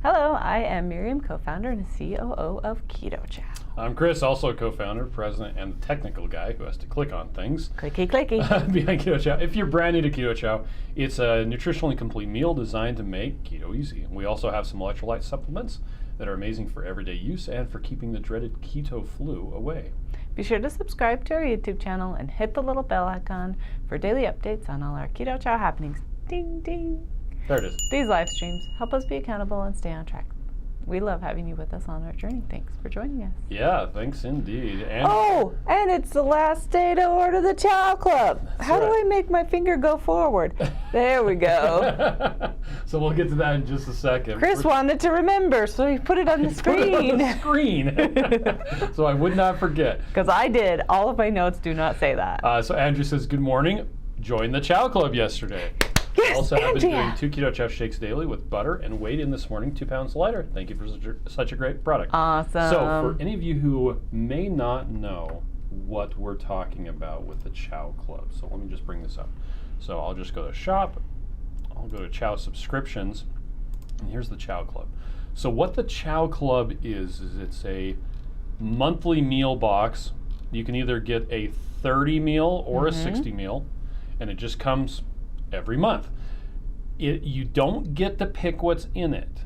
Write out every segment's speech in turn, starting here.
Hello, I am Miriam, co-founder and COO of Keto Chow. I'm Chris, also co-founder, president, and the technical guy who has to click on things. Clicky, clicky. Behind Keto Chow. If you're brand new to Keto Chow, it's a nutritionally complete meal designed to make keto easy. We also have some electrolyte supplements that are amazing for everyday use and for keeping the dreaded keto flu away. Be sure to subscribe to our YouTube channel and hit the little bell icon for daily updates on all our Keto Chow happenings. Ding, ding. There it is. These live streams help us be accountable and stay on track. We love having you with us on our journey. Thanks for joining us. Yeah, thanks indeed. And And it's the last day to order the Chow Club. How do I make my finger go forward? There we go. So we'll get to that in just a second. Chris wanted to remember, so he put it on the screen. Put it on the screen. So I would not forget. Because I did. All of my notes do not say that. So Andrew says, good morning. Joined the Chow Club yesterday. Yes, also have been Andrea. doing 2 Keto Chow shakes daily with butter and weighed in this morning 2 pounds lighter. Thank you for such a great product. Awesome. So for any of you who may not know what we're talking about with the Chow Club, so let me just bring this up. So I'll just go to shop, I'll go to Chow subscriptions, and here's the Chow Club. So what the Chow Club is it's a monthly meal box. You can either get a 30 meal or a 60 meal, and it just comes every month. You don't get to pick what's in it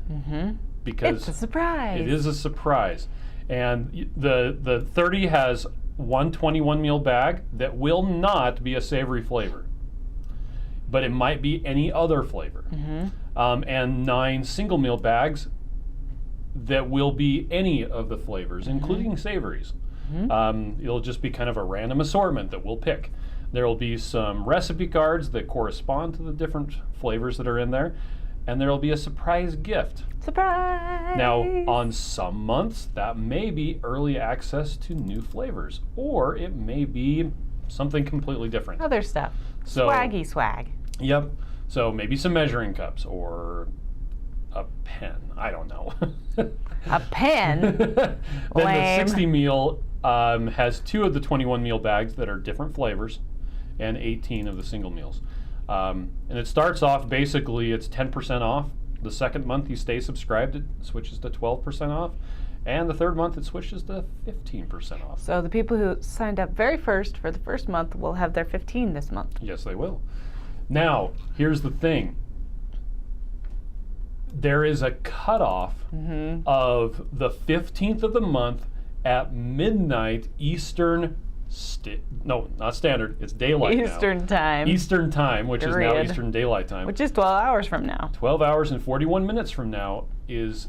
because It's a surprise. it is a surprise. And the 30 has one 21 meal bag that will not be a savory flavor, but it might be any other flavor. And 9 single meal bags that will be any of the flavors, including savories. It'll just be kind of a random assortment that we'll pick. There will be some recipe cards that correspond to the different flavors that are in there, and there will be a surprise gift. Surprise! Now, on some months, that may be early access to new flavors, or it may be something completely different. Other stuff. So, Swaggy swag. Yep. So maybe some measuring cups or a pen. I don't know. A pen? Then Lame. the 60 meal has 2 of the 21 meal bags that are different flavors and 18 of the single meals. And it starts off basically it's 10% off. The second month you stay subscribed, it switches to 12% off. And the third month it switches to 15% off. So the people who signed up very first for the first month will have their 15 this month. Yes, they will. Now, here's the thing. There is a cutoff of the 15th of the month at midnight Eastern, no, not standard, it's daylight now. Eastern time. Eastern time, which is now Period. Eastern Daylight Time. Which is 12 hours from now. 12 hours and 41 minutes from now is,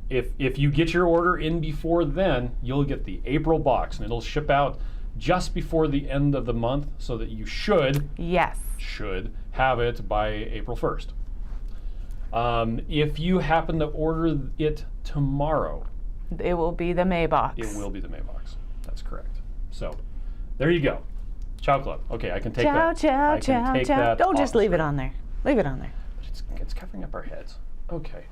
if you get your order in before then, you'll get the April box, and it'll ship out just before the end of the month so that you should have it by April 1st. If you happen to order it tomorrow, It will be the May box. it will be the May box. That's correct. So, there you go. Chow Club. Okay, I can take Chow, that. chow, I can chow, take chow. that Don't just off leave the it on there. Leave it on there. It's covering up our heads. Okay.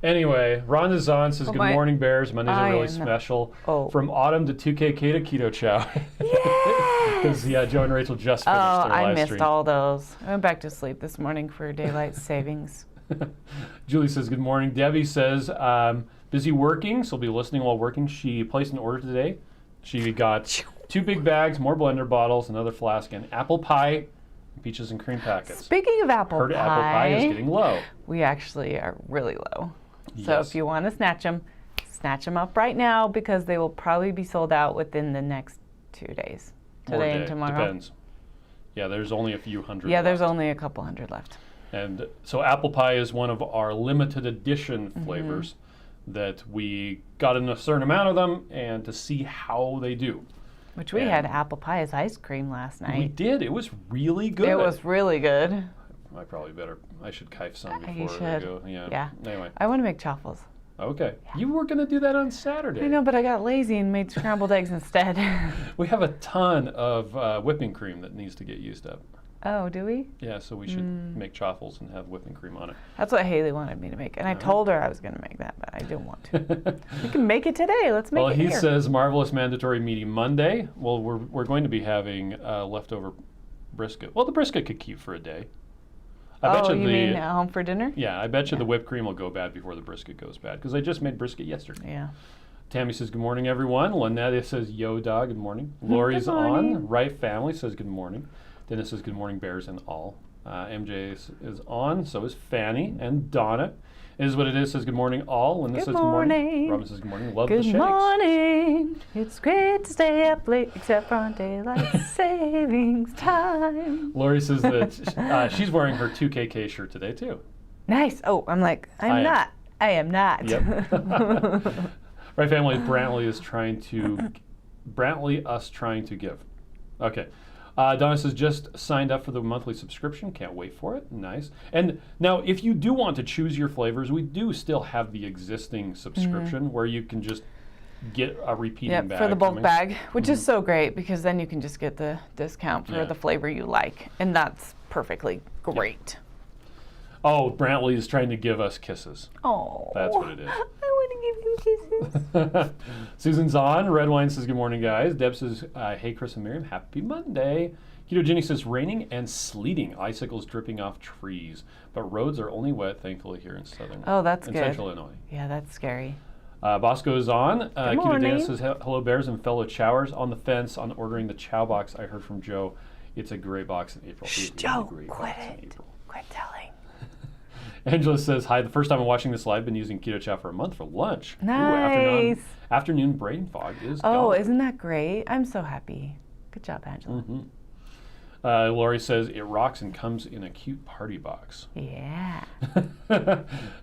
Anyway, Rhonda Zahn says, good morning, Bears. Mondays are really special. From autumn to 2K Keto Chow. Because, Joe and Rachel just finished their live I missed stream. all those. I went back to sleep this morning for daylight savings. Julie says, good morning. Debbie says, busy working, so will be listening while working. She placed an order today. She got 2 big bags, more blender bottles, another flask, and apple pie, peaches and cream packets. Speaking of apple Heard pie, apple pie is getting low. we actually are really low. So Yes. if you want to snatch them up right now because they will probably be sold out within the next 2 days. Today and tomorrow. Depends. Yeah, there's only a few hundred Yeah, there's left. only a couple hundred left. And so apple pie is one of our limited edition flavors that we got in a certain amount of them and to see how they do. Which we had apple pie as ice cream last night. We did. It was really good. It was really good. I should kife some You before I should. go. Yeah. Yeah. Anyway. I want to make chaffles. Okay. You were going to do that on Saturday. I know, but I got lazy and made scrambled eggs instead. We have a ton of whipping cream that needs to get used up. Oh, do we? Yeah, so we should make chaffles and have whipping cream on it. That's what Haley wanted me to make. And I told her I was going to make that, but I didn't want to. We can make it today. Let's make it Well, here. he says marvelous mandatory meaty Monday. Well, we're going to be having leftover brisket. Well, the brisket could keep for a day. I bet Oh, you you mean at home for dinner? Yeah, I bet you the whipped cream will go bad before the brisket goes bad, because I just made brisket yesterday. Yeah. Tammy says, good morning, everyone. Lynette says, yo, dog, good morning. Lori's morning. on. Right Family says, good morning. Dennis says, good morning, bears and all. MJ is on. So is Fanny. And Donna. It is what it is, says, good morning, all. Linda says, good morning. Robin says, good morning. Love the shakes. Good morning. It's great to stay up late, except for on daylight savings time. Lori says that she's wearing her 2KK shirt today, too. Nice. Oh, I'm like, I am not. Yep. Right Family, Brantley us trying to give. Okay. Donna says, just signed up for the monthly subscription. Can't wait for it. Nice. And now, if you do want to choose your flavors, we do still have the existing subscription where you can just get a repeating bag. For the bulk bag, which is so great because then you can just get the discount for the flavor you like. And that's perfectly great. Oh, Brantley is trying to give us kisses. Oh. That's what it is. I want to give him kisses. Susan's on. Red Wine says, good morning, guys. Deb says, hey, Chris and Miriam, happy Monday. Ketogenic says, raining and sleeting, icicles dripping off trees, but roads are only wet, thankfully, here in Central Illinois. Yeah, that's scary. Bosco is on. morning. Ketogenic says, hello, bears and fellow chowers. On the fence on ordering the chow box. I heard from Joe. It's a gray box in April. Shh, Joe, quit it. Quit telling. Angela says, hi, the first time I'm watching this live, been using Keto Chow for a month for lunch. Nice. Ooh, afternoon brain fog is Oh, gone. isn't that great? I'm so happy. Good job, Angela. Lori says, it rocks and comes in a cute party box. Yeah.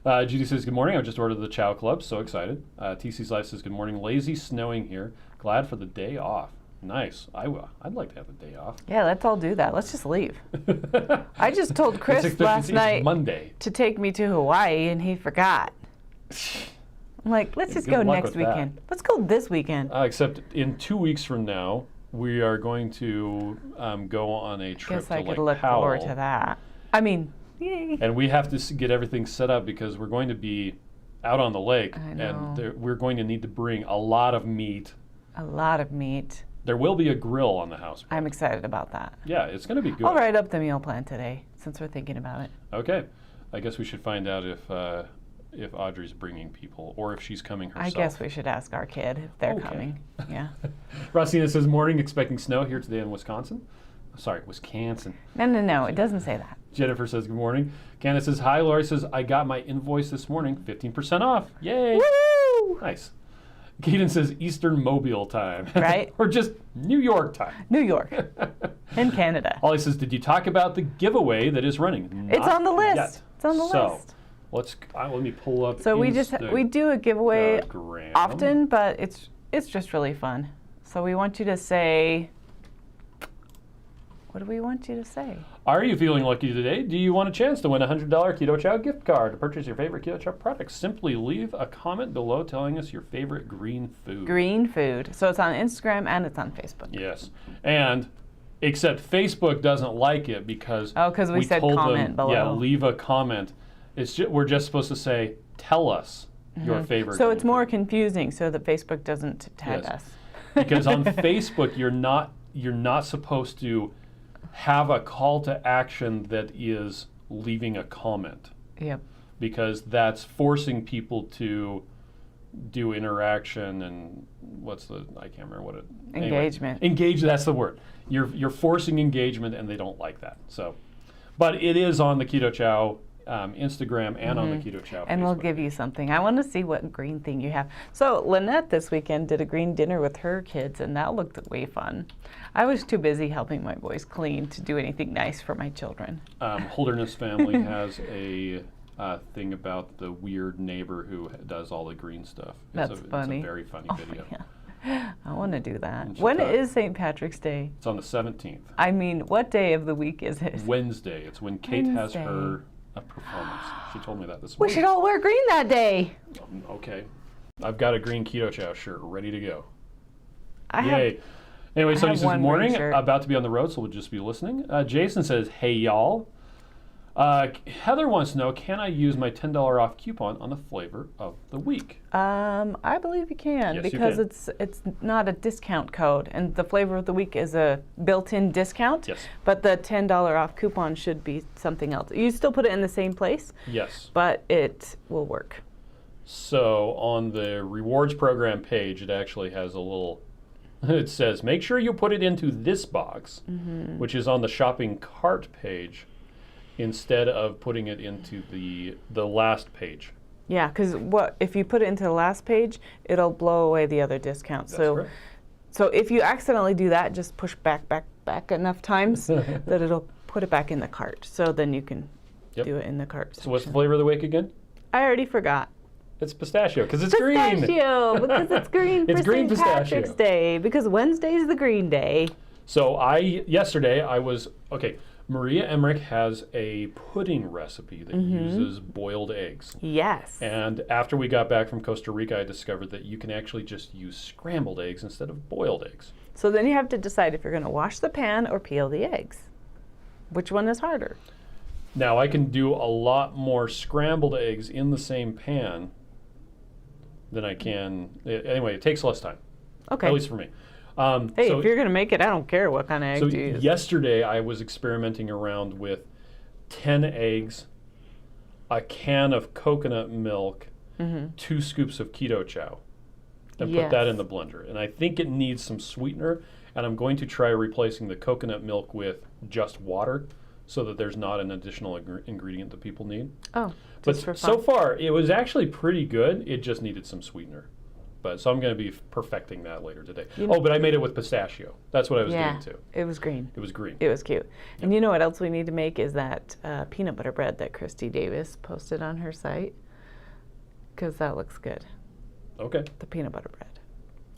Judy says, good morning. I just ordered the Chow Club. So excited. TC's Life says, good morning. Lazy snowing here. Glad for the day off. Nice. I'd like to have a day off. Yeah, let's all do that. Let's just leave. I just told Chris last night Monday to take me to Hawaii, and he forgot. I'm like, let's just go next weekend. Let's go this weekend. Except in 2 weeks from now, we are going to go on a trip Guess to I Lake could look Powell. forward to that. I mean, yay. And we have to get everything set up because we're going to be out on the lake. I know. And we're going to need to bring a lot of meat. A lot of meat. There will be a grill on the house. I'm excited about that. Yeah, it's going to be good. I'll write up the meal plan today since we're thinking about it. Okay. I guess we should find out if Audrey's bringing people or if she's coming herself. I guess we should ask our kid if they're coming. Yeah. Rosina says, morning, expecting snow here today in Wisconsin. Sorry, Wisconsin. No, it doesn't say that. Jennifer says, good morning. Candace says, hi. Lori says, I got my invoice this morning, 15% off. Yay. Woo! Nice. Keaton says Eastern Mobile time. Right. Or just New York time. New York. In Canada. Ollie says, did you talk about the giveaway that is running? It's on the list. Yet. It's on the list. Let me pull up. So we do a giveaway often, but it's just really fun. So we want you to say, what do we want you to say? Are you feeling lucky today? Do you want a chance to win a $100 Keto Chow gift card to purchase your favorite Keto Chow products? Simply leave a comment below telling us your favorite green food. Green food. So it's on Instagram and it's on Facebook. Yes. And except Facebook doesn't like it because we said comment below. Yeah, leave a comment. We're just supposed to say, tell us your favorite. So it's more confusing so that Facebook doesn't tag us. Because on Facebook, you're not supposed to have a call to action that is leaving a comment. Yep. Because that's forcing people to do interaction and I can't remember what it. Engagement. Anyway, engage. That's the word. You're forcing engagement, and they don't like that. So, but it is on the Keto Chow Instagram and on the Keto Chow and Facebook. we'll give you something. I want to see what green thing you have. So Lynette this weekend did a green dinner with her kids, and that looked way fun. I was too busy helping my boys clean to do anything nice for my children. Holderness family has a thing about the weird neighbor who does all the green stuff. That's funny. It's a very funny video. Yeah. I want to do that. When is St. Patrick's Day? It's on the 17th. I mean, what day of the week is it? Wednesday. It's when Kate has her performance. She told me that this morning. We should all wear green that day. Okay. I've got a green Keto Chow shirt ready to go. Yay. Anyway, so he says, morning, about to be on the road, so we'll just be listening. Jason says, hey, y'all. Heather wants to know, can I use my $10 off coupon on the flavor of the week? I believe you can, Yes, you because can. it's not a discount code, and the flavor of the week is a built-in discount. Yes. But the $10 off coupon should be something else. You still put it in the same place. Yes. But it will work. So on the rewards program page, it actually has a little, it says, make sure you put it into this box, which is on the shopping cart page, instead of putting it into the last page. Yeah, because if you put it into the last page, it'll blow away the other discounts. That's correct. So if you accidentally do that, just push back enough times that it'll put it back in the cart. So then you can do it in the cart section. So what's the flavor of the week again? I already forgot. It's pistachio, because it's green. Pistachio, because it's green It's for green St. pistachio. Patrick's Day, because Wednesday's the green day. So yesterday I was, Maria Emmerich has a pudding recipe that uses boiled eggs. Yes. And after we got back from Costa Rica, I discovered that you can actually just use scrambled eggs instead of boiled eggs. So then you have to decide if you're going to wash the pan or peel the eggs. Which one is harder? Now I can do a lot more scrambled eggs in the same pan than I can. Anyway, it takes less time. Okay. At least for me. Hey, if you're going to make it, I don't care what kind of eggs you use. Yesterday I was experimenting around with 10 eggs, a can of coconut milk, 2 scoops of Keto Chow, and put that in the blender. And I think it needs some sweetener, and I'm going to try replacing the coconut milk with just water so that there's not an additional ingredient that people need. Oh, but just for fun. so far it was actually pretty good. It just needed some sweetener. So I'm going to be perfecting that later today. But I made it with pistachio. That's what I was doing too. It was green. It was green. It was cute. And you know what else we need to make is that peanut butter bread that Christy Davis posted on her site, because that looks good. Okay. The peanut butter bread.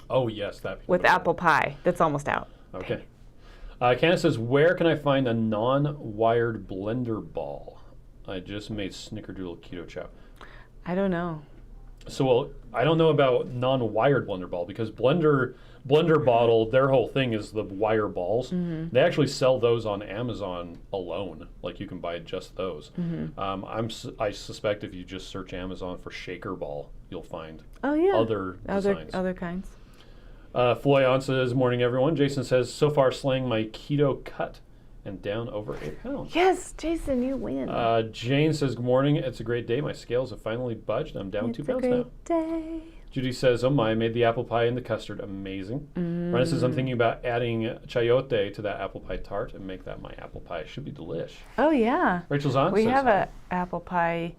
Oh yes, that. With apple pie. That's almost out. Okay. Candace says, where can I find a non-wired blender ball? I just made Snickerdoodle Keto Chow. I don't know. So I don't know about non-wired blender ball, because blender bottle, their whole thing is the wire balls. They actually sell those on Amazon alone. Like you can buy just those. I suspect if you just search Amazon for shaker ball, you'll find other designs. Other kinds. Floyan says, morning everyone. Jason says, so far slaying my keto cut and down over 8 pounds. Yes, Jason, you win. Jane says, good morning. It's a great day. My scales have finally budged. I'm down 2 pounds now. It's a great day. Judy says, oh my, I made the apple pie and the custard. Amazing. Ryan says, I'm thinking about adding chayote to that apple pie tart and make that my apple pie. Should be delish. Oh, yeah. Rachel's on. We says, have an apple pie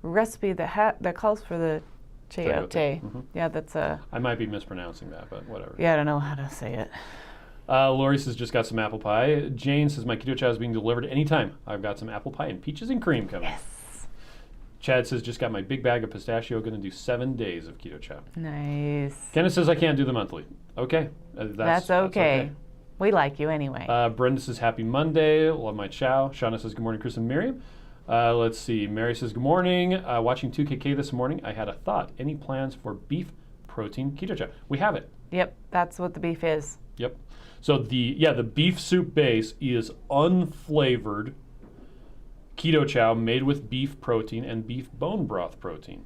recipe that calls for the chayote. Yeah, that's a... I might be mispronouncing that, but whatever. Yeah, I don't know how to say it. Lori says, just got some apple pie. Jane says, my keto chow is being delivered anytime. I've got some apple pie and peaches and cream coming. Yes. Chad says, just got my big bag of pistachio. Going to do 7 days of keto chow. Nice. Kenneth says, I can't do the monthly. Okay. That's okay. We like you anyway. Brenda says, happy Monday. Love my chow. Shauna says, good morning, Chris and Miriam. Let's see. Mary says, good morning. Watching 2KK this morning, I had a thought. Any plans for beef protein keto chow? We have it. Yep, that's what the beef is. Yep. So the beef soup base is unflavored keto chow made with beef protein and beef bone broth protein.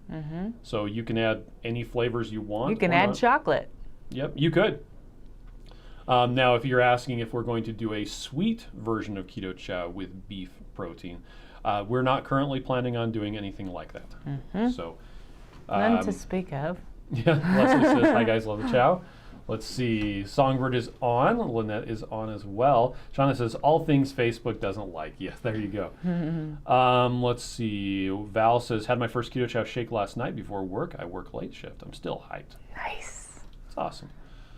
So you can add any flavors you want. You can add chocolate. Yep, you could. Now, if you're asking if we're going to do a sweet version of keto chow with beef protein, we're not currently planning on doing anything like that. So, none to speak of. Yeah, Leslie says, hi guys, love the chow. Let's see, Songbird is on, Lynette is on as well. Shauna says, all things Facebook doesn't like. Yeah, there you go. Let's see, Val says, had my first keto chow shake last night before work. I work late shift. I'm still hyped. Nice. It's awesome.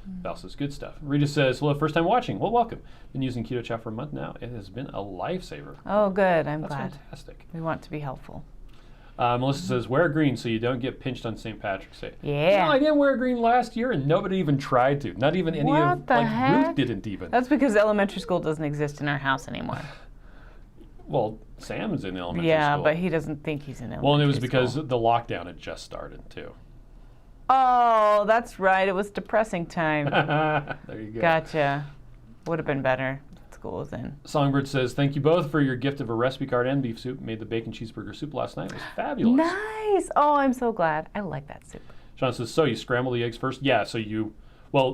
Val says, good stuff. Rita says, hello, first time watching. Well, welcome. Been using keto chow for a month now. It has been a lifesaver. Oh, good. I'm That's glad. fantastic. We want to be helpful. Melissa says, wear green so you don't get pinched on St. Patrick's Day. Yeah. No, I didn't wear green last year, and nobody even tried to. Not even any What of, the heck? Ruth didn't even. That's because elementary school doesn't exist in our house anymore. Well, Sam's in elementary school. Yeah, but he doesn't think he's in elementary school. Well, and it was because the lockdown had just started, too. Oh, that's right. It was depressing time. There you go. Gotcha. Would have been better. school was in. Songbird says, thank you both for your gift of a recipe card and beef soup. Made the bacon cheeseburger soup last night. It was fabulous. Nice. Oh, I'm so glad. I like that soup. Sean says, so you scramble the eggs first? Yeah, so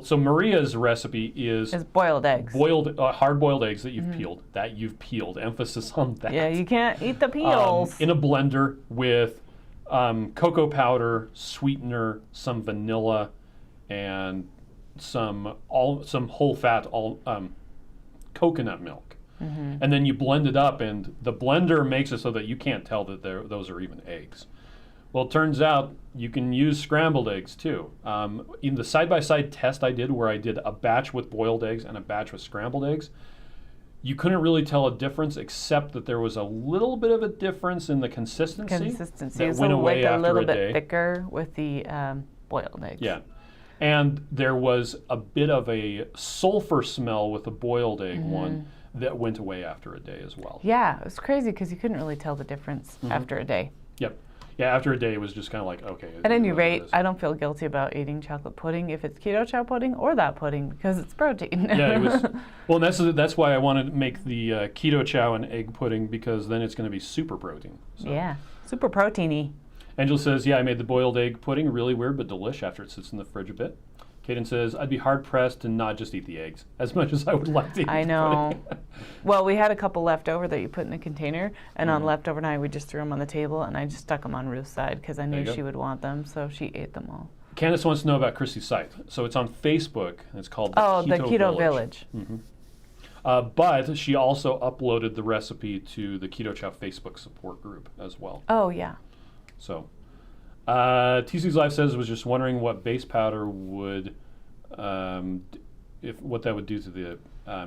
so Maria's recipe is boiled eggs. Hard-boiled eggs that you've peeled. Emphasis on that. Yeah, you can't eat the peels. In a blender with cocoa powder, sweetener, some vanilla, and some whole fat coconut milk. And then you blend it up, and the blender makes it so that you can't tell that those are even eggs. Well, it turns out you can use scrambled eggs too. In the side-by-side test I did, where I did a batch with boiled eggs and a batch with scrambled eggs, you couldn't really tell a difference, except that there was a little bit of a difference in the consistency. That went away after a day. A little bit thicker with the boiled eggs. Yeah. And there was a bit of a sulfur smell with the boiled egg one that went away after a day as well. Yeah, it was crazy because you couldn't really tell the difference after a day. Yep. Yeah, after a day it was just kind of like, okay. At any rate, I don't feel guilty about eating chocolate pudding if it's Keto Chow pudding or that pudding because it's protein. Yeah, it was. Well, and that's why I wanted to make the Keto Chow and egg pudding, because then it's going to be super protein. So. Yeah, super proteiny. Angela says, yeah, I made the boiled egg pudding. Really weird, but delish after it sits in the fridge a bit. Kaden says, I'd be hard-pressed to not just eat the eggs, as much as I would like to eat I the know. pudding. Well, we had a couple left over that you put in a container, and on leftover night, we just threw them on the table, and I just stuck them on Ruth's side because I knew she would want them, so she ate them all. Candace wants to know about Chrissy's site. So it's on Facebook, and it's called the Keto Village. But she also uploaded the recipe to the Keto Chow Facebook support group as well. Oh, yeah. So, TC's Life says, was just wondering what base powder would, what that would do to the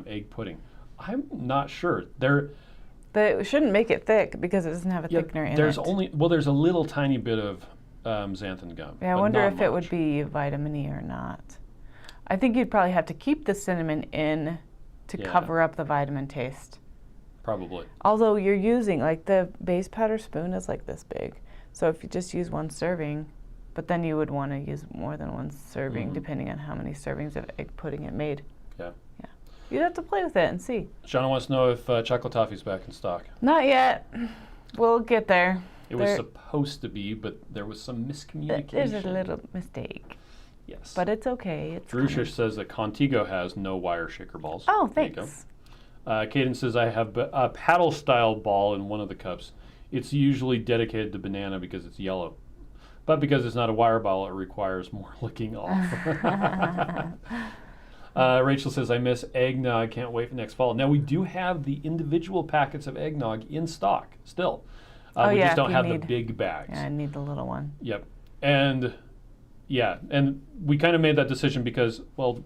egg pudding. I'm not sure. They shouldn't make it thick because it doesn't have a thickener in it. There's a little tiny bit of xanthan gum. Yeah, I wonder if it would be vitamin E or not. I think you'd probably have to keep the cinnamon in to cover up the vitamin taste. Probably. Although you're using, like, the base powder spoon is like this big. So if you just use one serving, but then you would want to use more than one serving depending on how many servings of egg pudding it made. Yeah. Yeah. You'd have to play with it and see. Shauna wants to know if chocolate toffee's back in stock. Not yet. We'll get there. It was supposed to be, but there was some miscommunication. There's a little mistake. Yes. But it's okay. It's Drusha says that Contigo has no wire shaker balls. Oh, thanks. Kaden says, I have a paddle-style ball in one of the cups. It's usually dedicated to banana because it's yellow. But because it's not a wire ball, it requires more licking off. Rachel says, I miss eggnog. Can't wait for next fall. Now, we do have the individual packets of eggnog in stock still. We just don't have the big bags. Yeah, I need the little one. Yep. And we kind of made that decision because, well,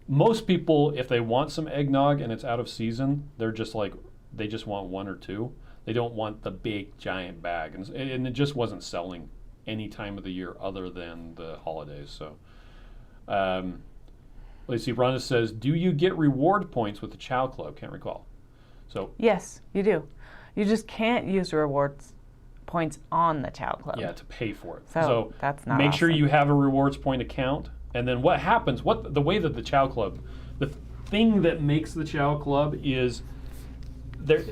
most people, if they want some eggnog and it's out of season, they're just like, they just want one or two. They don't want the big giant bag. And it just wasn't selling any time of the year other than the holidays. So, let's see. Rhonda says, do you get reward points with the Chow Club? Can't recall. So yes, you do. You just can't use rewards points on the Chow Club. Yeah, to pay for it. So that's not make awesome. sure you have a rewards point account. And then what happens, the way that the Chow Club, the thing that makes the Chow Club is there's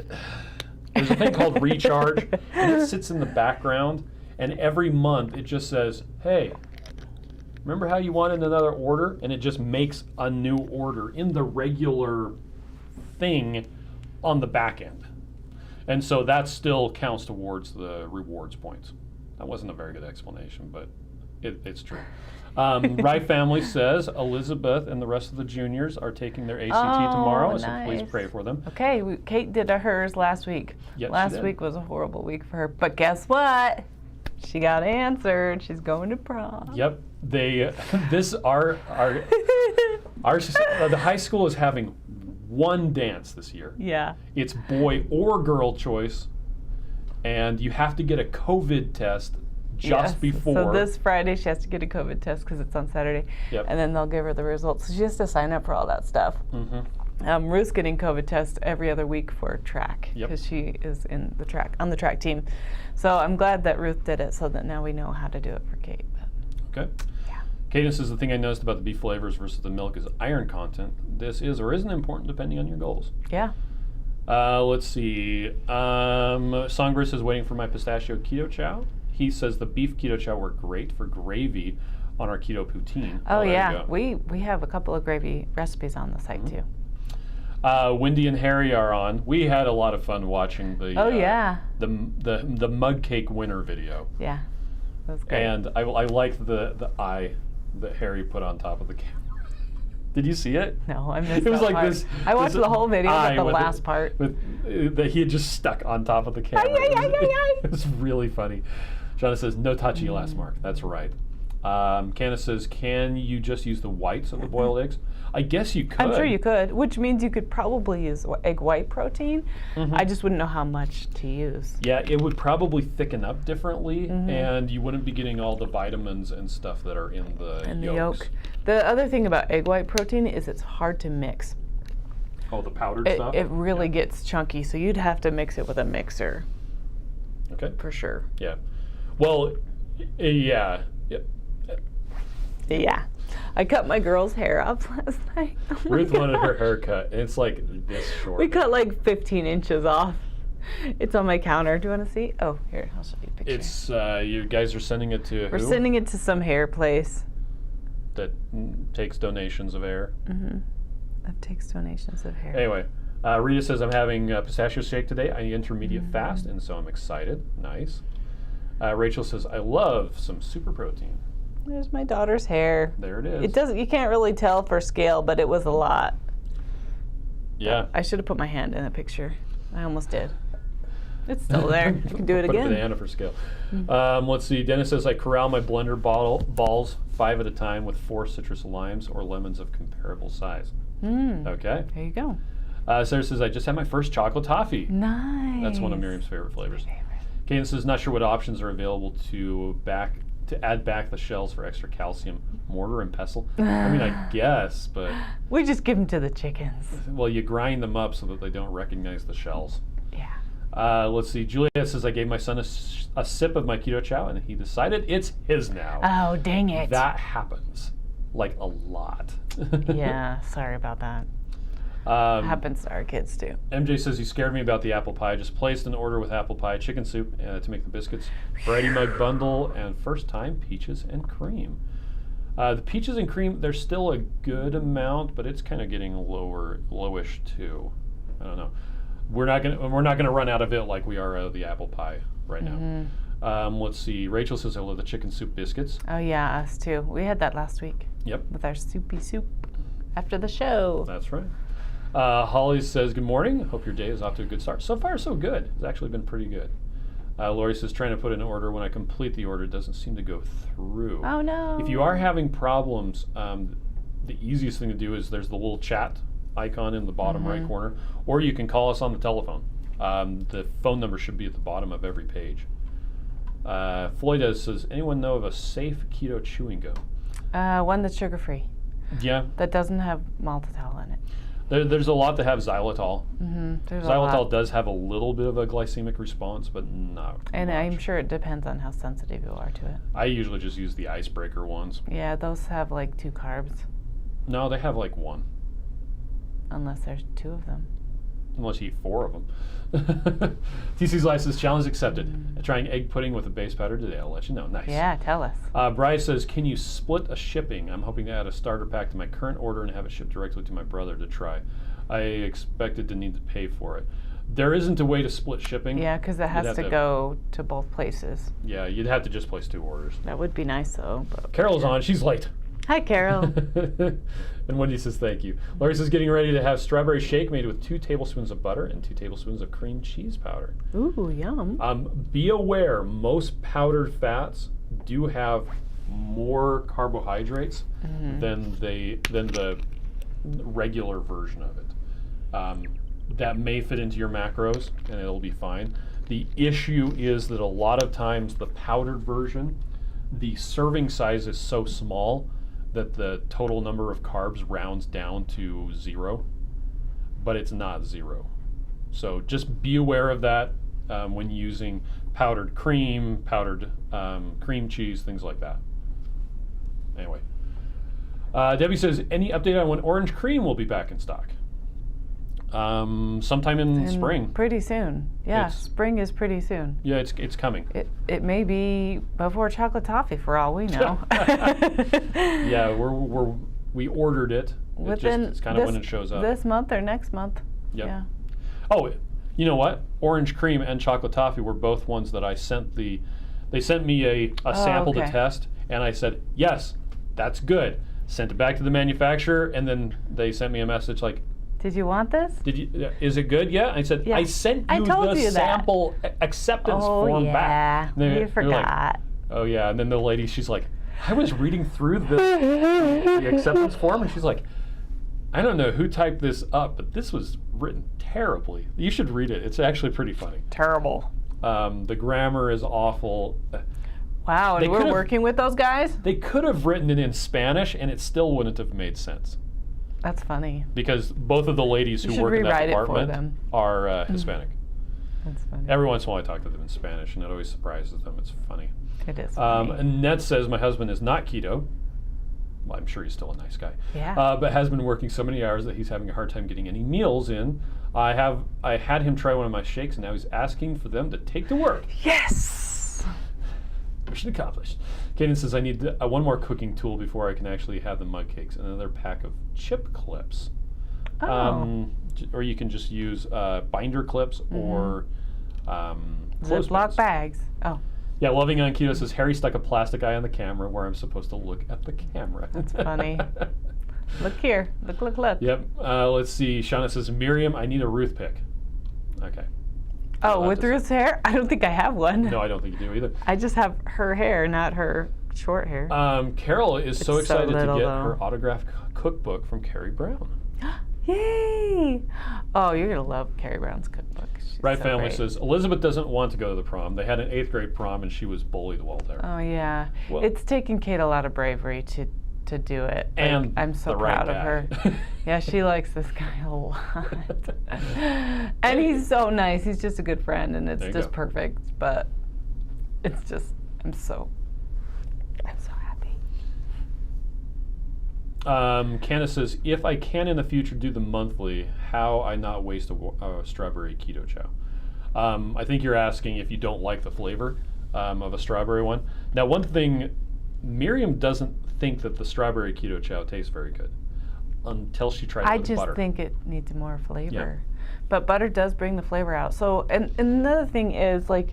a thing called Recharge, and it sits in the background, and every month it just says, hey, remember how you wanted another order? And it just makes a new order in the regular thing on the back end. And so that still counts towards the rewards points. That wasn't a very good explanation, but it's true. Rye Family says Elizabeth and the rest of the juniors are taking their ACT tomorrow, so please pray for them. Okay, Kate did hers last week. Yes, last week was a horrible week for her, but guess what? She got answered. She's going to prom. Yep, the high school is having one dance this year. Yeah. It's boy or girl choice, and you have to get a COVID test just before. So this Friday she has to get a COVID test because it's on Saturday, and then they'll give her the results. So she has to sign up for all that stuff. Ruth's getting COVID tests every other week for track because she is on the track team. So I'm glad that Ruth did it so that now we know how to do it for Kate. Okay. Yeah. Cadence is the thing I noticed about the beef flavors versus the milk is iron content. This is or isn't important depending on your goals. Yeah. Let's see. Songbird says waiting for my pistachio keto chow. He says the beef keto chow work great for gravy on our keto poutine. Oh there you yeah, go. we have a couple of gravy recipes on the site too. Wendy and Harry are on. We had a lot of fun watching the the mug cake winner video. Yeah, that was great. And I liked the eye that Harry put on top of the camera. Did you see it? No, I missed It was that like part. this. I watched the whole video, but the with last part. That he had just stuck on top of the camera. It was really funny. Jonna says, no touchy last mark. That's right. Candace says, can you just use the whites of the boiled eggs? I guess you could. I'm sure you could, which means you could probably use egg white protein. I just wouldn't know how much to use. Yeah, it would probably thicken up differently, and you wouldn't be getting all the vitamins and stuff that are in the yolks. The other thing about egg white protein is it's hard to mix. Oh, the powdered stuff? It really gets chunky, so you'd have to mix it with a mixer. Okay. For sure. Yeah. Well, yeah. Yeah. I cut my girl's hair off last night. Oh my Ruth wanted her gosh. haircut, and it's like this short. We cut like 15 inches off. It's on my counter. Do you want to see? Oh, here, I'll show you a picture. It's, you guys are sending it to We're who? sending it to some hair place. That takes donations of hair. That takes donations of hair. Anyway, Rita says, I'm having a pistachio shake today. I intermediate fast, and so I'm excited. Nice. Rachel says, I love some super protein. There's my daughter's hair. There it is. It doesn't. You can't really tell for scale, but it was a lot. Yeah. I should have put my hand in the picture. I almost did. It's still there. You can do it Put again. a banana for scale. Let's see. Dennis says, I corral my blender balls 5 at a time with 4 citrus limes or lemons of comparable size. Okay. There you go. Sarah says, I just had my first chocolate toffee. Nice. That's one of Miriam's favorite flavors. Cadence says, not sure what options are available to add back the shells for extra calcium. Mortar and pestle? I mean, I guess, but... We just give them to the chickens. Well, you grind them up so that they don't recognize the shells. Yeah. Let's see. Juliet says, I gave my son a sip of my Keto Chow, and he decided it's his now. Oh, dang it. That happens. Like, a lot. Yeah, sorry about that. Happens to our kids, too. MJ says, he scared me about the apple pie. Just placed an order with apple pie, chicken soup to make the biscuits, variety mug bundle, and first time peaches and cream. The peaches and cream, there's still a good amount, but it's kind of getting lowish too. I don't know. We're not gonna run out of it like we are out of the apple pie right now. Let's see. Rachel says, I love the chicken soup biscuits. Oh, yeah, us too. We had that last week. Yep. With our soupy soup after the show. That's right. Holly says, good morning. Hope your day is off to a good start. So far, so good. It's actually been pretty good. Lori says, trying to put in an order. When I complete the order, it doesn't seem to go through. Oh, no. If you are having problems, the easiest thing to do is there's the little chat icon in the bottom right corner, or you can call us on the telephone. The phone number should be at the bottom of every page. Floyd says, anyone know of a safe keto chewing gum? One that's sugar-free. Yeah. That doesn't have maltitol in it. There's a lot that have xylitol. There's a Xylitol lot. does have a little bit of a glycemic response, but not And much. I'm sure it depends on how sensitive you are to it. I usually just use the icebreaker ones. Yeah, those have like 2 carbs, No, they have like 1. unless there's 2 of them. Unless you eat 4 of them. TC's Life says, challenge accepted. Trying egg pudding with a base powder today. I'll let you know. Nice. Yeah, tell us. Bryce says, can you split a shipping? I'm hoping to add a starter pack to my current order and have it shipped directly to my brother to try. I expected to need to pay for it. There isn't a way to split shipping. Yeah, because it has to go to both places. Yeah, you'd have to just place 2 orders. That would be nice, though. But Carol's on. She's late. Hi, Carol. And Wendy says, thank you. Laurie says, getting ready to have strawberry shake made with 2 tablespoons of butter and 2 tablespoons of cream cheese powder. Ooh, yum. Be aware, most powdered fats do have more carbohydrates than the regular version of it. That may fit into your macros, and it'll be fine. The issue is that a lot of times the powdered version, the serving size is so small that the total number of carbs rounds down to 0, but it's not 0. So just be aware of that when using powdered cream cheese, things like that. Anyway, Debbie says, any update on when orange cream will be back in stock? Sometime in spring. Pretty soon. Yeah, spring is pretty soon. Yeah, it's coming. It may be before chocolate toffee for all we know. Yeah, we ordered it. It's kind of when it shows up. This month or next month. Yep. Yeah. Oh, you know what? Orange cream and chocolate toffee were both ones that I sent they sent me a sample to test, and I said, yes, that's good. Sent it back to the manufacturer, and then they sent me a message like, did you want this? Is it good? Yeah. I said, I sent you the sample acceptance form back. You forgot. Like, oh yeah. And then the lady, she's like, I was reading through the acceptance form, and she's like, I don't know who typed this up, but this was written terribly. You should read it. It's actually pretty funny. Terrible. The grammar is awful. Wow, and we're working with those guys? They could have written it in Spanish, and it still wouldn't have made sense. That's funny. Because both of the ladies who work in that department are Hispanic. That's funny. Every once in a while I talk to them in Spanish, and it always surprises them. It's funny. It is funny. Annette says, my husband is not keto. Well, I'm sure he's still a nice guy. Yeah. But has been working so many hours that he's having a hard time getting any meals in. I had him try one of my shakes, and now he's asking for them to take to work. Yes! Mission accomplished. Kaden says, I need one more cooking tool before I can actually have the mug cakes. Another pack of chip clips. Oh. Or you can just use binder clips or Ziploc bags. Oh. Yeah, Loving on Keto says, Harry stuck a plastic eye on the camera where I'm supposed to look at the camera. That's funny. Look here. Look. Yep. Let's see. Shauna says, Miriam, I need a Ruth pick. Okay. Oh, with Ruth's hair? I don't think I have one. No, I don't think you do either. I just have her hair, not her short hair. Carol is so excited to get her autographed cookbook from Carrie Brown. Yay! Oh, you're going to love Carrie Brown's cookbook. She's Right so Family great. says, Elizabeth doesn't want to go to the prom. They had an 8th grade prom, and she was bullied while there. Oh, yeah. Well, it's taken Kate a lot of bravery to do it. And I'm so the right proud of guy. her. Yeah, she likes this guy a lot. And he's so nice. He's just a good friend, and it's just perfect. But it's just, I'm so happy. Candace says, if I can in the future do the monthly, how I not waste a strawberry keto chow? I think you're asking if you don't like the flavor of a strawberry one. Now, one thing, Miriam doesn't think that the strawberry keto chow tastes very good until she tries it with butter. I just think it needs more flavor. Yeah. But butter does bring the flavor out. So, and another thing is, like,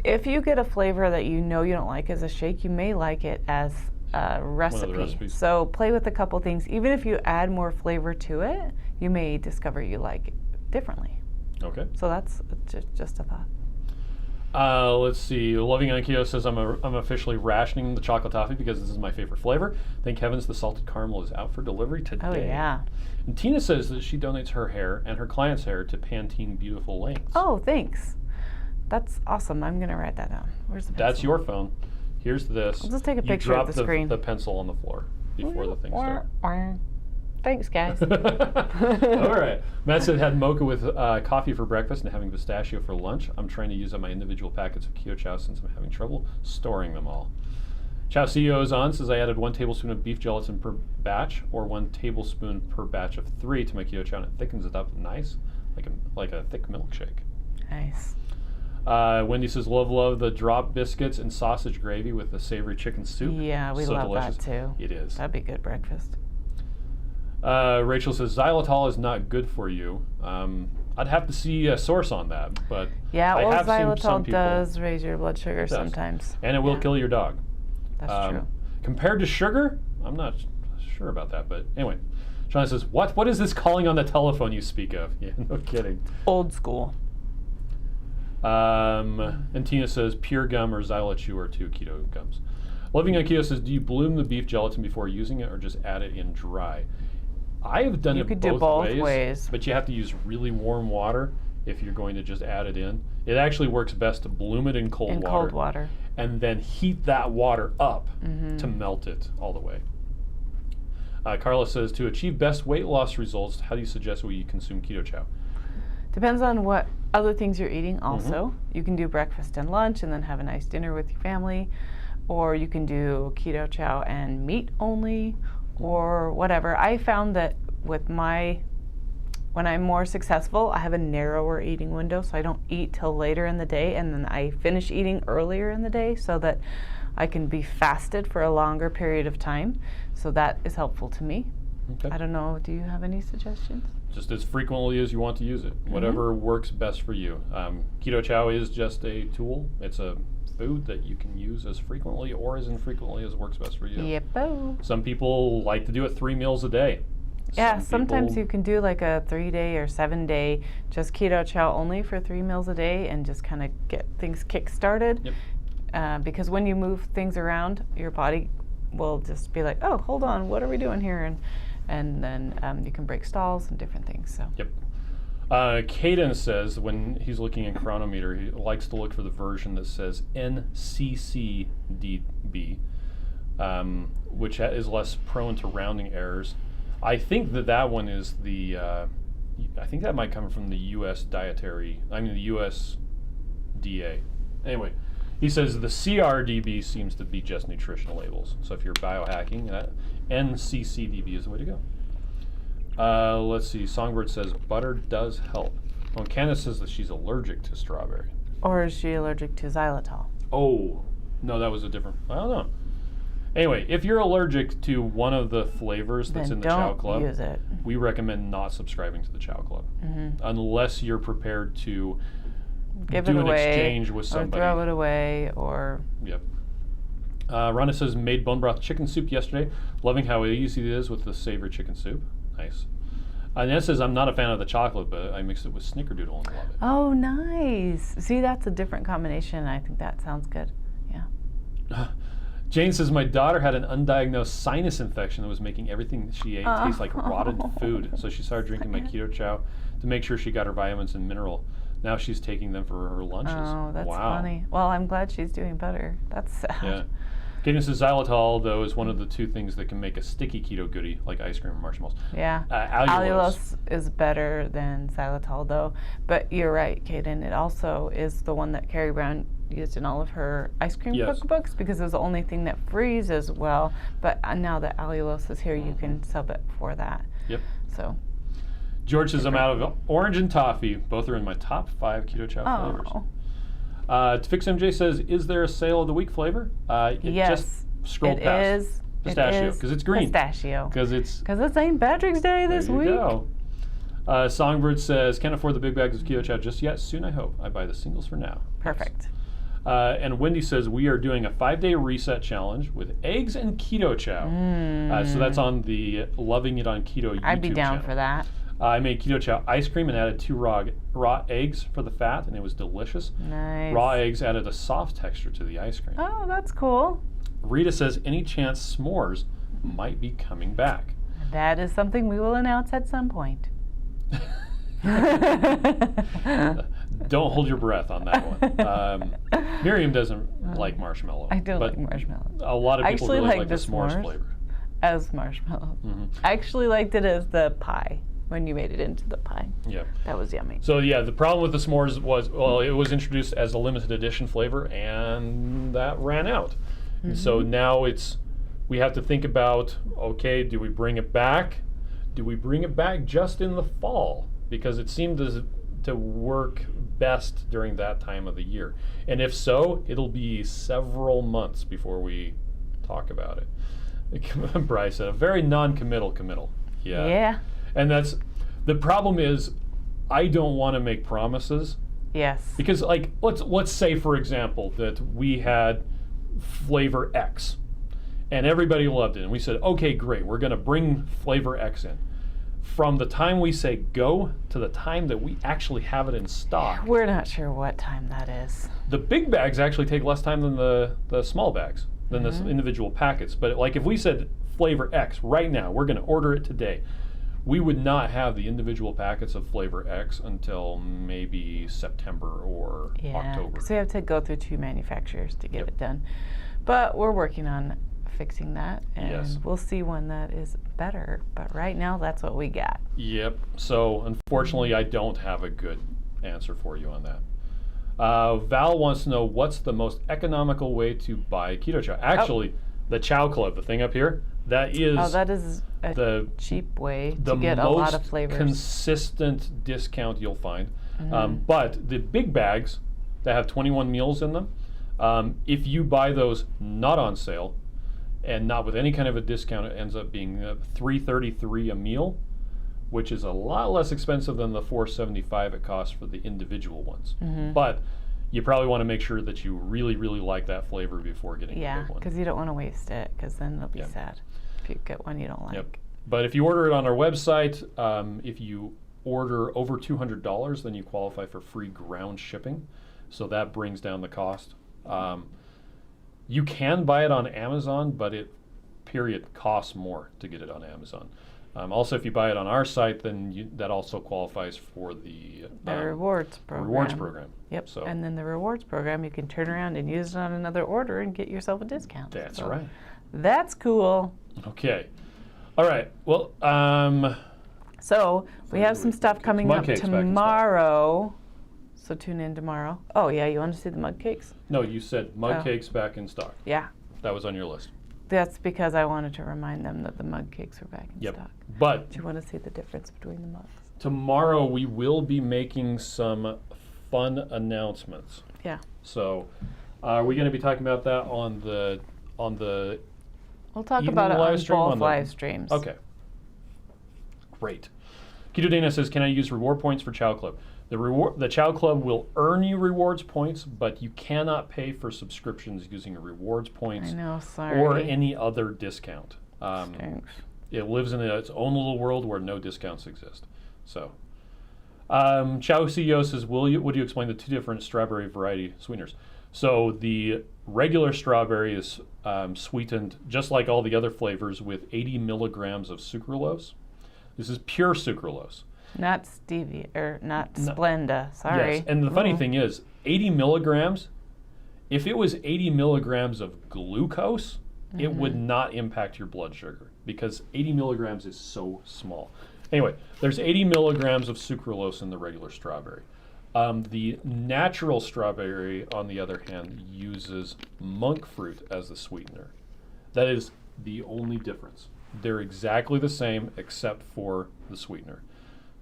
if you get a flavor that you know you don't like as a shake, you may like it as a recipe. One of the recipes. So play with a couple things. Even if you add more flavor to it, you may discover you like it differently. Okay. So that's just a thought. Let's see. Loving on Keto says, I'm officially rationing the chocolate toffee because this is my favorite flavor. Thank heavens the salted caramel is out for delivery today. Oh, yeah. And Tina says that she donates her hair and her client's hair to Pantene Beautiful Lengths. Oh, thanks. That's awesome. I'm going to write that down. Where's the pencil? That's your phone. Here's this. I'll just take a picture of the screen. The pencil on the floor before the thing starts. Thanks, guys. All right. Matt said had mocha with coffee for breakfast and having pistachio for lunch. I'm trying to use up my individual packets of Keto Chow since I'm having trouble storing them all. Chow CEO is on, says I added 1 tablespoon of beef gelatin per batch or 1 tablespoon per batch of 3 to my Keto Chow, and it thickens it up nice, like a thick milkshake. Nice. Wendy says, love the drop biscuits and sausage gravy with the savory chicken soup. Yeah, we love delicious. that too. It is. That'd be good breakfast. Rachel says, xylitol is not good for you. I'd have to see a source on that, but yeah, I have seen some xylitol people, does raise your blood sugar sometimes. and it will kill your dog. That's true. Compared to sugar, I'm not sure about that, but anyway. Sean says, what is this calling on the telephone you speak of? Yeah, no kidding. Old school. And Tina says, pure gum or Xylochew are 2 keto gums. Loving on Keto says, do you bloom the beef gelatin before using it or just add it in dry? I have done you it could both do both ways, but you have to use really warm water if you're going to just add it in. It actually works best to bloom it in cold water. And then heat that water up to melt it all the way. Carla says, to achieve best weight loss results, how do you suggest we consume Keto Chow? Depends on what other things you're eating also. You can do breakfast and lunch and then have a nice dinner with your family. Or you can do Keto Chow and meat only. or whatever. I found that when I'm more successful, I have a narrower eating window, so I don't eat till later in the day, and then I finish eating earlier in the day so that I can be fasted for a longer period of time. So that is helpful to me. Okay. I don't know, do you have any suggestions? Just as frequently as you want to use it. Whatever works best for you. Keto Chow is just a tool. It's a food that you can use as frequently or as infrequently as works best for you. Yep-o. Some people like to do it 3 meals a day. Yeah, Some sometimes people- you can do like a 3-day or 7-day just Keto Chow only for 3 meals a day and just kind of get things kick-started. Yep. Because when you move things around, your body will just be like, oh, hold on, what are we doing here? And then you can break stalls and different things. So. Yep. Caden says when he's looking at Chronometer, he likes to look for the version that says NCCDB, which is less prone to rounding errors. I think that one is the, I think that might come from the the USDA. Anyway, he says the CRDB seems to be just nutritional labels. So if you're biohacking, NCCDB is the way to go. Let's see, Songbird says butter does help. Well, Candace says that she's allergic to strawberry. Or is she allergic to xylitol? Oh, no, that was a different, I don't know. Anyway, if you're allergic to one of the flavors that's Then in the Chow don't Club, use it. we recommend not subscribing to the Chow Club unless you're prepared to Give do it an away, exchange with somebody. or throw it away, or Yep. Rhonda says made bone broth chicken soup yesterday. Loving how easy it is with the savory chicken soup. Nice. Ned says I'm not a fan of the chocolate, but I mixed it with snickerdoodle and love it. oh, nice. See, that's a different combination. I think that sounds good. Yeah. Jane says my daughter had an undiagnosed sinus infection that was making everything she ate taste like rotten food. So she started drinking my Keto Chow to make sure she got her vitamins and mineral. Now she's taking them for her lunches. Oh, that's wow. funny. Well, I'm glad she's doing better. That's sad. Yeah. Kaden says xylitol, though, is one of the 2 things that can make a sticky keto goodie, like ice cream or marshmallows. Yeah. Allulose is better than xylitol, though. But you're right, Kaden. It also is the one that Carrie Brown used in all of her ice cream cookbooks because it's the only thing that freezes well. But now that allulose is here, you can sub it for that. Yep. So. George says I'm out of orange and toffee. Both are in my top 5 Keto Chow flavors. Fix MJ says, is there a sale of the week flavor? Yes. Just scroll it past. Is. Pistachio, because it's green. Pistachio. Because it's St. Patrick's Day this week. There you go. Songbird says, can't afford the big bags of Keto Chow just yet. Soon, I hope. I buy the singles for now. Perfect. And Wendy says, we are doing a 5-day reset challenge with eggs and Keto Chow. So that's on the Loving It on Keto YouTube I'd be down channel. for that. I made Keto Chow ice cream and added 2 raw eggs for the fat, and it was delicious. Nice. Raw eggs added a soft texture to the ice cream. Oh, that's cool. Rita says, any chance s'mores might be coming back? That is something we will announce at some point. Don't hold your breath on that one. Miriam doesn't like marshmallow. I don't like marshmallow. A lot of people actually really like the s'mores flavor. As marshmallow. I actually liked it as the pie when you made it into the pie. Yeah. That was yummy. So yeah, the problem with the s'mores was, well, it was introduced as a limited edition flavor, and that ran out. And so now we have to think about, okay, do we bring it back? Do we bring it back just in the fall? Because it seemed to work best during that time of the year. And if so, it'll be several months before we talk about it. Bryce said, a very non-committal committal. Yeah. Yeah. And that's, the problem is, I don't want to make promises. Yes. Because like, let's say, for example, that we had flavor X and everybody loved it. And we said, okay, great, we're going to bring flavor X in. From the time we say go to the time that we actually have it in stock. We're not sure what time that is. The big bags actually take less time than the small bags, than the individual packets. But like if we said flavor X right now, we're going to order it today, we would not have the individual packets of flavor X until maybe September or October. So we have to go through 2 manufacturers to get it done. But we're working on fixing that, and we'll see when that is better. But right now, that's what we got. Yep. So unfortunately, I don't have a good answer for you on that. Val wants to know what's the most economical way to buy Keto Chow. Actually, the Chow Club, the thing up here, that is that is a the cheap way the to get a lot of flavors. consistent discount you'll find. But the big bags that have 21 meals in them, if you buy those not on sale and not with any kind of a discount, it ends up being $3.33 a meal, which is a lot less expensive than the $4.75 it costs for the individual ones. But you probably want to make sure that you really, really like that flavor before getting the big one. Because you don't want to waste it, because then it'll be sad if you get one you don't like. Yep. But if you order it on our website, if you order over $200, then you qualify for free ground shipping. So that brings down the cost. You can buy it on Amazon, but it costs more to get it on Amazon. Also, if you buy it on our site, then that also qualifies for the rewards program. Rewards program. Yep. So, and then the rewards program, you can turn around and use it on another order and get yourself a discount. That's right. That's cool. Okay. All right. Well, so we have some stuff coming up tomorrow. So tune in tomorrow. Oh yeah, you want to see the mug cakes? No, you said mug cakes back in stock. Yeah. That was on your list. That's because I wanted to remind them that the mug cakes are back in stock. But do you want to see the difference between the mugs? Tomorrow we will be making some fun announcements. Yeah. So are we going to be talking about that on the We'll talk about it on both live streams. Okay. Great. Keto Dana says, can I use reward points for Chow Club? The Chow Club will earn you rewards points, but you cannot pay for subscriptions using rewards points or any other discount. It lives in its own little world where no discounts exist. So, Chow CEO says, would you explain the two different strawberry variety sweeteners? So the regular strawberry is sweetened just like all the other flavors with 80 milligrams of sucralose. This is pure sucralose. Not stevia, or not Splenda, sorry. Yes, and the funny thing is, 80 milligrams, if it was 80 milligrams of glucose, it would not impact your blood sugar because 80 milligrams is so small. Anyway, there's 80 milligrams of sucralose in the regular strawberry. The natural strawberry, on the other hand, uses monk fruit as the sweetener. That is the only difference. They're exactly the same except for the sweetener.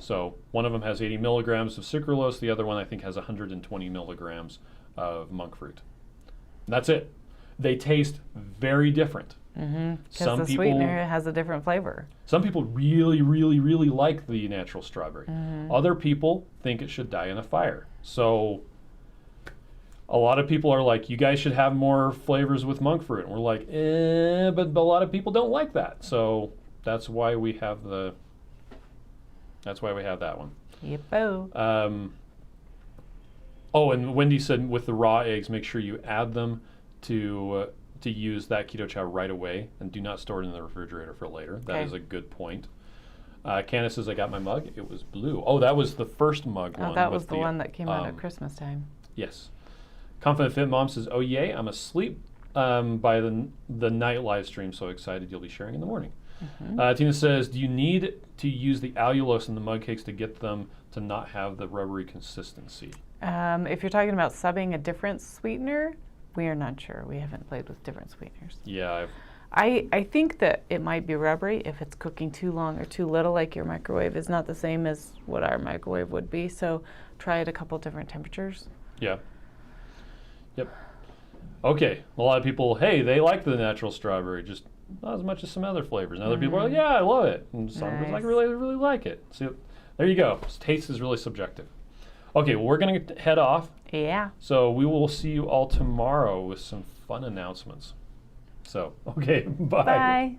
So one of them has 80 milligrams of sucralose. The other one, I think, has 120 milligrams of monk fruit. And that's it. They taste very different. Because the sweetener has a different flavor. Some people really, really, really like the natural strawberry. Other people think it should die in a fire. So a lot of people are like, you guys should have more flavors with monk fruit. And we're like, but a lot of people don't like that. So that's why we have that one. Yep-o. Oh, and Wendy said with the raw eggs, make sure you add them to use that Keto Chow right away and do not store it in the refrigerator for later. That is a good point. Candace says, I got my mug. It was blue. Oh, that was the first mug one. That was the one that came out at Christmas time. Yes. Confident Fit Mom says, oh, yay, I'm asleep by the night live stream. So excited you'll be sharing in the morning. Tina says, do you need to use the allulose in the mug cakes to get them to not have the rubbery consistency? If you're talking about subbing a different sweetener, we are not sure. We haven't played with different sweeteners. Yeah. I think that it might be rubbery if it's cooking too long or too little, like your microwave is not the same as what our microwave would be. So try it a couple different temperatures. Yeah. Yep. Okay. A lot of people, hey, they like the natural strawberry, just not as much as some other flavors. And other people are like, yeah, I love it. And some people like, really, really like it. So there you go. Taste is really subjective. Okay, well, we're going to head off. Yeah. So we will see you all tomorrow with some fun announcements. So, okay, bye. Bye.